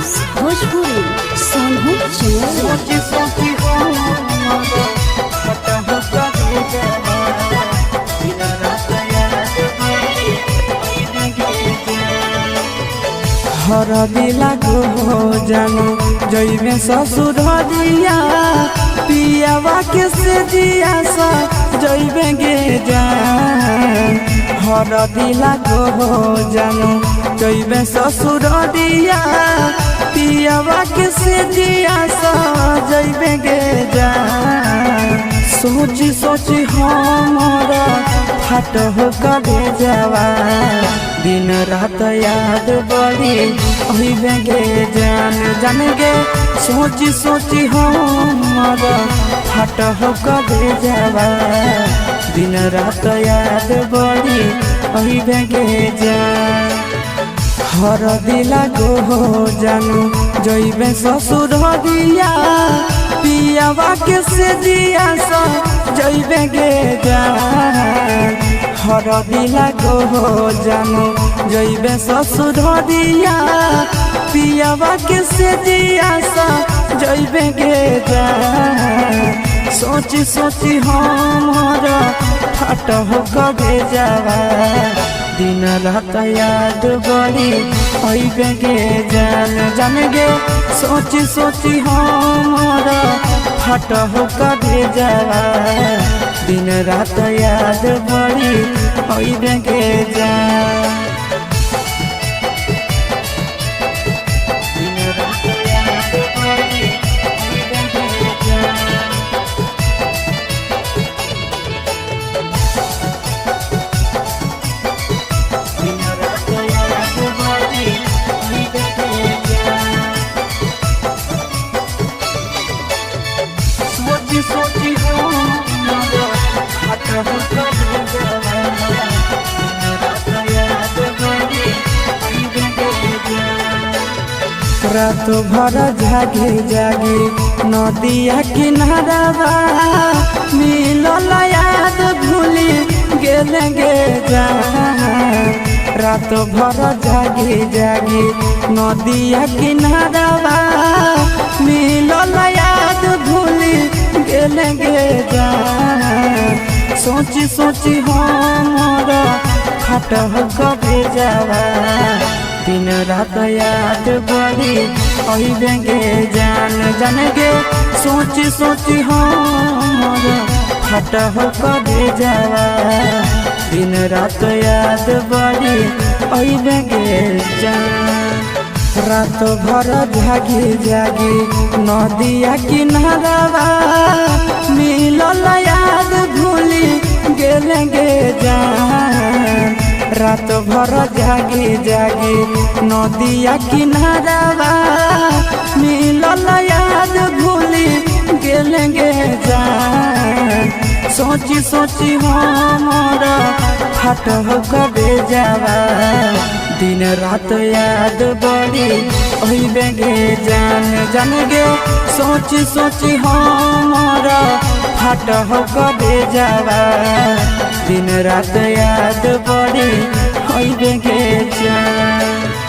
Films Bhojpuri Sonu channel. हर दिला को जानो जइबे ससुर दिया पियावा के से दिया सा जइबे गे जान। हर दिला को जानो जइबे ससुर दिया पियावा के से दिया सा जइबे गे जान। सोची सोची हमारा फट हो कबे जावा दिन रात याद बड़ी अहिबे गे जान जान गे। सोची सोची हमारा फट हो कबे जावा दिन रात याद बड़ी अहिबे गे जान। हर दिला को जानू जइबे ससुर दिया पियावा के से दिया सा जइबे गे जान। हर दिला को जानू जइबे ससुर दिया पियावा के से दिया सा जइबे गे जान। सोची सोची हमारा फट हो कबे जावा दिन रात याद बड़ी अइबे गे जान जान गे। सोची सोची हमारा फट हो कबे जावा दिन रात याद बड़ी अइबे गे जान। रात भर जागे जागे नदिया किनारा मिलल याद भूली गेल गे जान। रात भर जागे जागे नदिया किनारा मिलल याद भूली गेल गे जान। सोची सोची हमारा फट हो कबे जावा दिन रात याद बड़ी अइबे गे जान जान गे। सोची सोची हमारा फट हो कबे जावा दिन रात याद बड़ी अइबे गे जान। रात भर जागी जागी नदिया किनारा मिलल याद भूली गेल गे जान। रात भर जागी जागी नदिया किनारा मिलल याद भूली गेल गे जान। सोची सोची हमारा फट हो कबे जावा दिन रात याद बड़ी अइबे गे जान जान गे। सोची सोची हमारा फट हो कबे जावा दिन रात याद बड़ी अइबे गे जान।